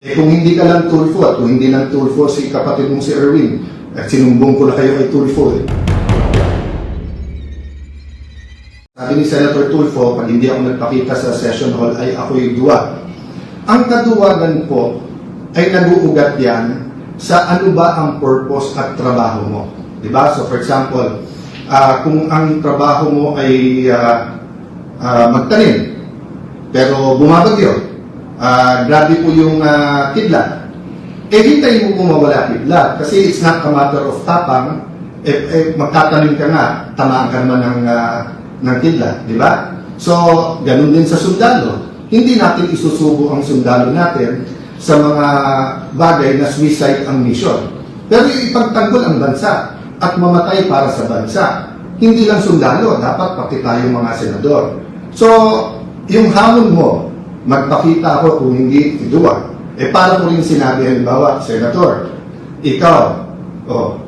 Kung hindi ka lang Tulfo at kung hindi lang Tulfo si kapatid mong si Erwin, at sinumbong ko na kayo kay Tulfo eh. Sabi ni Senator Tulfo, pag hindi ako nagpakita sa session hall ay ako'y duwag. Ang kaduwagan po ay nag-uugat yan sa ano ba ang purpose at trabaho mo. Diba? So for example, kung ang trabaho mo ay magtanim, pero bumabagyo, grabe po yung kidlat, hintayin mo kung mawala kidlat. Kasi it's not a matter of tapang, magtatanim ka nga, tamaan ka naman ng kidlat, di ba? So, ganun din sa sundalo. Hindi natin isusubo ang sundalo natin sa mga bagay na suicide ang mission. Pero yung ipagtanggol ang bansa at mamatay para sa bansa. Hindi lang sundalo, dapat pati tayong mga senador. So, yung hamon mo, magpakita ako kung hindi iduwag. Para ko rin sinabi, halimbawa, Senator, ikaw,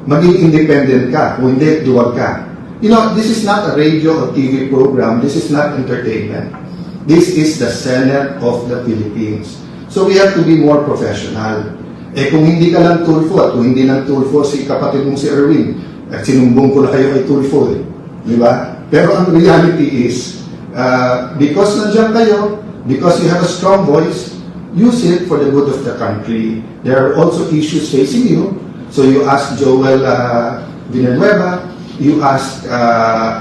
maging independent ka, kung hindi, duwag ka. You know, this is not a radio or TV program. This is not entertainment. This is the Senate of the Philippines. So we have to be more professional. Kung hindi ka lang Tulfo at kung hindi lang Tulfo si kapatid mong si Erwin, at sinumbong ko na kayo kay Tulfo eh. Di ba? Pero ang reality is, because nandiyan kayo, because you have a strong voice, use it for the good of the country. There are also issues facing you. So you ask Joel Villanueva, you ask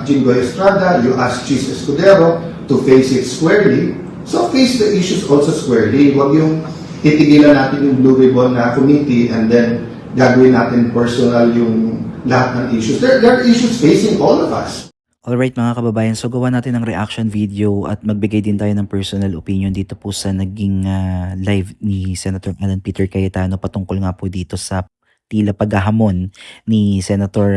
Jinggoy Estrada, you ask Chis Escudero to face it squarely. So face the issues also squarely. Huwag yung titigilan natin yung Blue Ribbon Committee and then gagawin natin personal yung lahat ng issues. There are issues facing all of us. Alright mga kababayan, so gawa natin ng reaction video at magbigay din tayo ng personal opinion dito po sa naging live ni Senator Alan Peter Cayetano patungkol nga po dito sa tila paghahamon ni Senator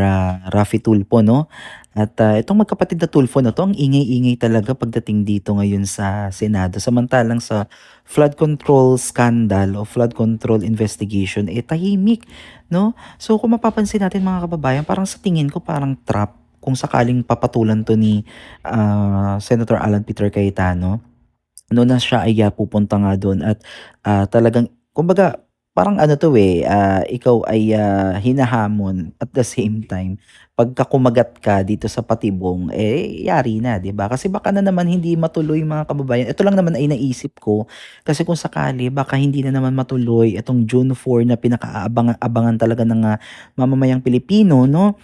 Raffy Tulfo, no? At itong magkapatid na Tulfo na to, ang ingay-ingay talaga pagdating dito ngayon sa Senado. Samantalang sa flood control scandal o flood control investigation, tahimik, no? So kung mapapansin natin mga kababayan, parang sa tingin ko parang trap kung sakaling papatulan to ni Senator Alan Peter Cayetano, no, na siya ay pupunta nga doon at talagang, kumbaga, parang ano to ikaw ay hinahamon at the same time, pagka kumagat ka dito sa patibong, yari na, di ba? Kasi baka na naman hindi matuloy mga kababayan. Ito lang naman ay naisip ko, kasi kung sakali, baka hindi na naman matuloy itong June 4 na pinakaabangan talaga ng mamamayang Pilipino, no?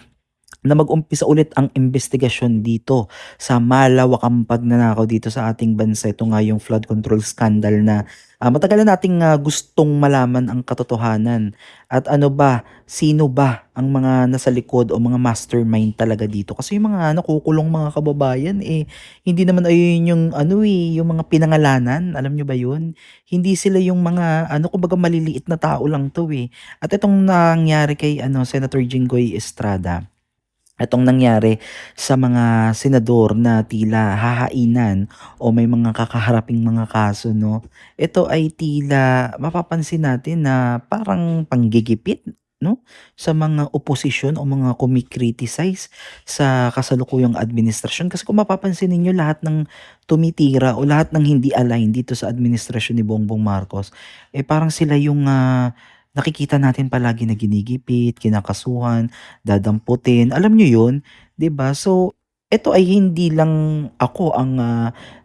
Na mag-umpisa ulit ang investigasyon dito sa malawakang pagnanakaw dito sa ating bansa. Ito nga yung flood control scandal na matagal na nating gustong malaman ang katotohanan. At ano ba, sino ba ang mga nasa likod o mga mastermind talaga dito? Kasi yung mga nakukulong mga kababayan, hindi naman ayun yung yung mga pinangalanan, alam nyo ba yun? Hindi sila yung mga kumbaga maliliit na tao lang to At itong nangyari kay Senator Jinggoy Estrada, itong nangyari sa mga senador na tila hahainan o may mga kakaharaping mga kaso, no? Ito ay tila mapapansin natin na parang panggigipit, no? Sa mga oposisyon o mga kumikriticize sa kasalukuyang administrasyon. Kasi kung mapapansin ninyo, lahat ng tumitira o lahat ng hindi align dito sa administrasyon ni Bongbong Marcos, parang sila yung nakikita natin palagi na ginigipit, kinakasuhan, dadamputin. Alam nyo yun, 'di ba? So, ito ay hindi lang ako ang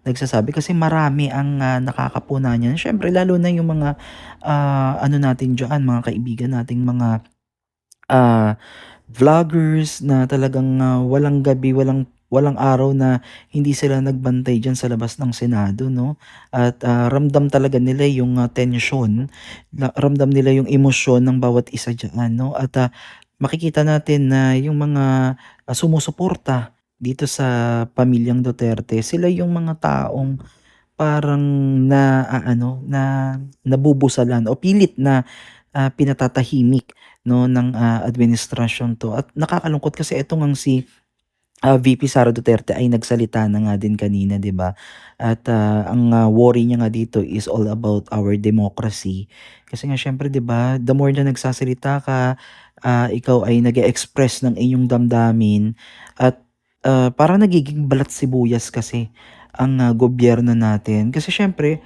nagsasabi kasi marami ang nakakapuna niyan. Siyempre, lalo na yung mga natin diyan, mga kaibigan nating mga vloggers na talagang walang gabi, walang araw na hindi sila nagbantay diyan sa labas ng Senado, no? At ramdam talaga nila yung tensyon, ramdam nila yung emosyon ng bawat isa diyan, no? At makikita natin na yung mga sumusuporta dito sa pamilyang Duterte, sila yung mga taong parang na nabubusalan o pilit na pinatatahimik, no, ng administrasyon 'to. At nakakalungkot kasi ito ngang si VP Sara Duterte ay nagsalita na nga din kanina, 'di ba? At ang worry niya nga dito is all about our democracy. Kasi nga siyempre, 'di ba, the more na nagsasalita ka, ikaw ay nag-e-express ng iyong damdamin at parang nagiging balat sibuyas kasi ang gobyerno natin. Kasi siyempre,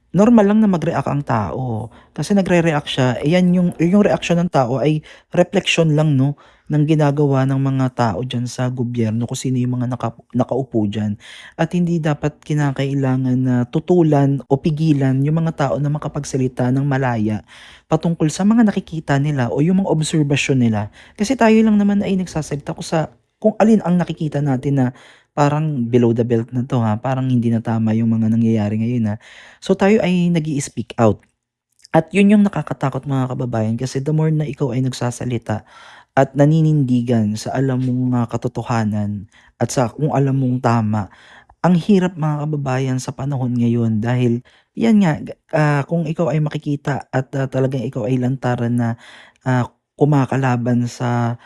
normal lang na mag-react ang tao. Kasi nagre-react siya, yan yung reaksyon ng tao ay refleksyon lang 'no, ng ginagawa ng mga tao diyan sa gobyerno kung sino yung mga nakaupo diyan. At hindi dapat kinakailangan na tutulan o pigilan yung mga tao na makapagsalita ng malaya patungkol sa mga nakikita nila o yung mga obserbasyon nila. Kasi tayo lang naman ay nagsasalita kung alin ang nakikita natin na parang below the belt na 'to, ha, parang hindi na tama yung mga nangyayari ngayon, ha. So tayo ay nag-i-speak out at yun yung nakakatakot mga kababayan kasi the more na ikaw ay nagsasalita at naninindigan sa alam mong katotohanan at sa kung alam mong tama, ang hirap mga kababayan sa panahon ngayon dahil yan nga, kung ikaw ay makikita at talagang ikaw ay lantaran na kumakalaban sa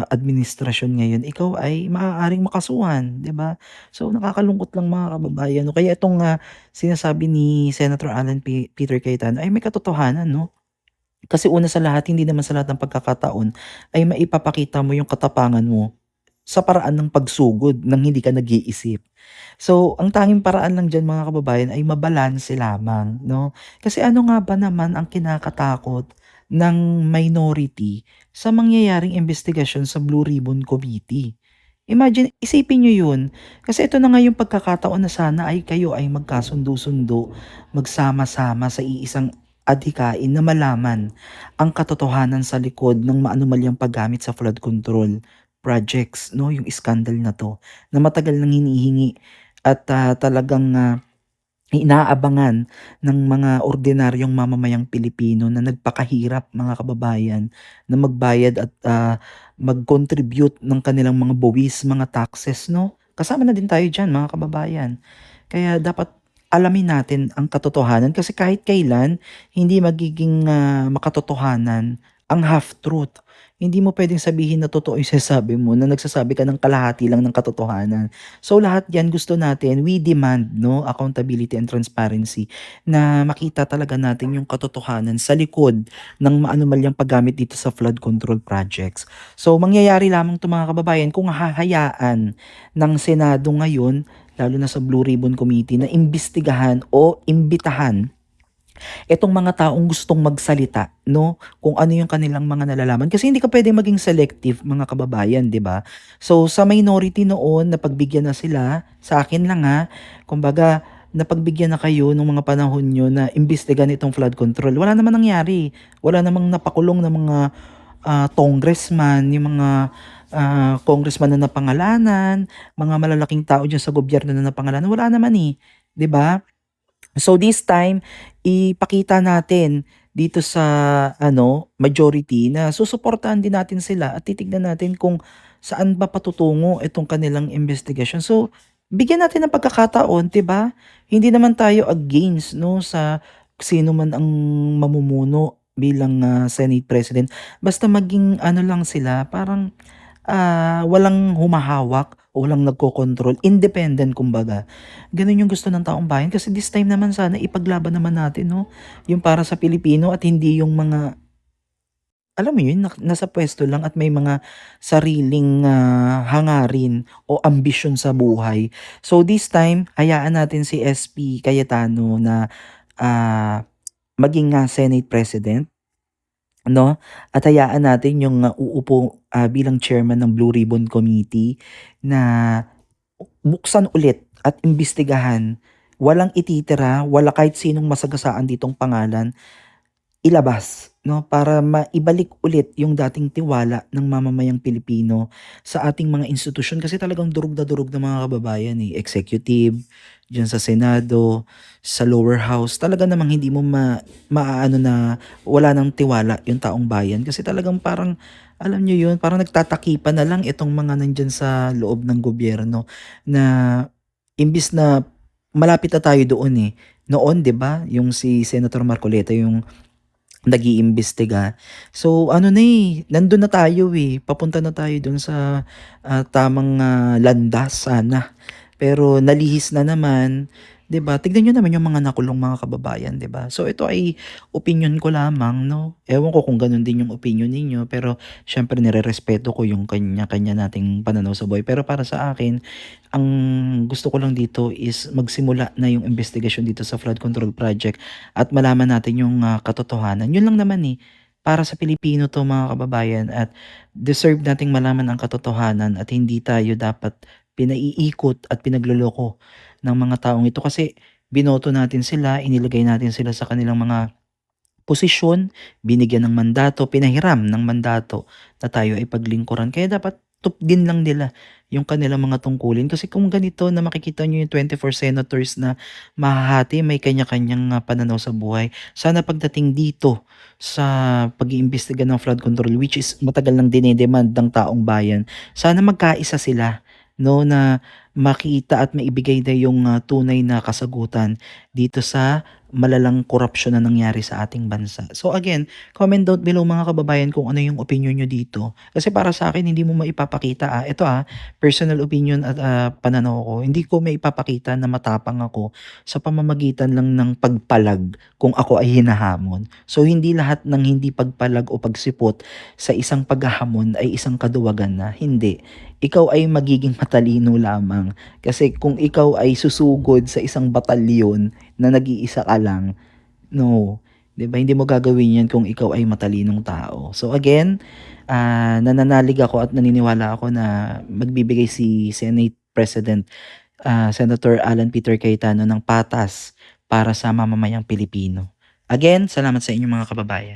administrasyon ngayon, ikaw ay maaaring makasuhan, 'di ba? So nakakalungkot lang mga kababayan 'no, kaya itong sinasabi ni Senator Alan Peter Cayetano ay may katotohanan 'no. Kasi una sa lahat, hindi naman sa lahat ng pagkakataon ay maipapakita mo yung katapangan mo sa paraan ng pagsugod ng hindi ka nag-iisip. So, ang tanging paraan lang diyan mga kababayan ay mabalanse lamang 'no. Kasi ano nga ba naman ang kinakatakot ng minority sa mangyayaring investigasyon sa Blue Ribbon Committee? Imagine, isipin niyo 'yun, kasi ito na nga yung pagkakataon na sana ay kayo ay magkasundo-sundo, magsama-sama sa iisang adhikain na malaman ang katotohanan sa likod ng maanumalyang paggamit sa flood control projects 'no, yung iskandal na 'to, na matagal nang hinihingi at talagang inaabangan ng mga ordinaryong mamamayang Pilipino na nagpakahirap mga kababayan na magbayad at mag-contribute ng kanilang mga buwis, mga taxes 'no. Kasama na din tayo diyan mga kababayan. Kaya dapat alamin natin ang katotohanan kasi kahit kailan hindi magiging makatotohanan ang half truth. Hindi mo puwedeng sabihin na totoo yung sinasabi mo na nagsasabi ka ng kalahati lang ng katotohanan. So lahat 'yan gusto natin, we demand 'no, accountability and transparency na makita talaga natin yung katotohanan sa likod ng maanumalyang paggamit dito sa flood control projects. So mangyayari lamang 'to mga kababayan kung hahayaan ng Senado ngayon, lalo na sa Blue Ribbon Committee na imbestigahan o imbitahan itong mga taong gustong magsalita 'no, kung ano yung kanilang mga nalalaman. Kasi hindi ka puwedeng maging selective mga kababayan, 'di ba? So, sa minority noon napagbigyan na sila, sa akin lang kumbaga napagbigyan na kayo nung mga panahon niyo na imbestigahan itong flood control. Wala namang nangyari, wala namang napakulong na mga congressman, yung mga congressman na napangalanan, mga malalaking tao diyan sa gobyerno na napangalanan, wala naman, 'di ba? So this time, ipakita natin dito sa majority na susuportahan din natin sila at titignan natin kung saan ba patutungo itong kanilang investigation. So, bigyan natin ng pagkakataon, 'di ba? Hindi naman tayo against 'no sa sino man ang mamumuno bilang Senate President. Basta maging ano lang sila, parang walang humahawak o walang nagkokontrol, independent kumbaga. Gano'n yung gusto ng taong bayan kasi this time naman sana ipaglaban naman natin 'no, yung para sa Pilipino at hindi yung mga alam mo yun, nasa puwesto lang at may mga sariling hangarin o ambisyon sa buhay. So this time, hayaan natin si SP Cayetano na ah, maging Senate President 'no, at hayaan natin yung uupo bilang chairman ng Blue Ribbon Committee na buksan ulit at imbestigahan. Walang ititira, wala kahit sinong masagasaan ditong pangalan, ilabas 'no, para maibalik ulit yung dating tiwala ng mamamayang Pilipino sa ating mga institusyon. Kasi talagang durog na mga kababayan, executive, diyan sa Senado, sa lower house, talaga namang hindi mo maaano na wala ng tiwala yung taong bayan. Kasi talagang parang, alam niyo yun, parang nagtatakipan na lang itong mga nandiyan sa loob ng gobyerno na imbis na malapit na tayo doon, Noon 'di ba, yung si Senator Marcoleta yung nag-iimbestiga. So ano na, nandun na tayo, papunta na tayo dun sa tamang landas sana. Pero nalihis na naman 'Di ba? Tignan niyo naman yung mga nakulong mga kababayan, 'di ba? So ito ay opinyon ko lamang 'no. Ewan ko kung gano'n din yung opinyon ninyo, pero siyempre nirerespeto ko yung kanya-kanya nating pananaw sa buhay. Pero para sa akin, ang gusto ko lang dito is magsimula na yung investigasyon dito sa flood control project at malaman natin yung, katotohanan. Yun lang naman, eh. Para sa Pilipino 'to mga kababayan at deserve nating malaman ang katotohanan at hindi tayo dapat pinaiikot at pinagloloko ng mga taong ito kasi binoto natin sila, inilagay natin sila sa kanilang mga posisyon, binigyan ng mandato, pinahiram ng mandato na tayo ay paglingkuran. Kaya dapat tupdin lang nila yung kanilang mga tungkulin. Kasi kung ganito na makikita nyo yung 24 senators na mahahati, may kanya-kanyang pananaw sa buhay. Sana pagdating dito sa pag-iimbestiga ng flood control, which is matagal nang dinedemand ng taong bayan, sana magkaisa sila no na makita at maibigay na yung tunay na kasagutan dito sa malalang korapsyon na nangyari sa ating bansa. So again, comment down below mga kababayan kung ano yung opinion nyo dito. Kasi para sa akin, hindi mo maipapakita, ito personal opinion at pananaw ko, hindi ko maipapakita na matapang ako sa pamamagitan lang ng pagpalag kung ako ay hinahamon. So hindi lahat ng hindi pagpalag o pagsipot sa isang paghahamon ay isang kaduwagan na. Hindi. Ikaw ay magiging matalino lamang. Kasi kung ikaw ay susugod sa isang batalyon na nag-iisa ka lang, no. 'Di ba? Hindi mo gagawin 'yan kung ikaw ay matalinong tao. So again, nananalig ako at naniniwala ako na magbibigay si Senate President Senator Alan Peter Cayetano ng patas para sa mamamayang Pilipino. Again, salamat sa inyo mga kababayan.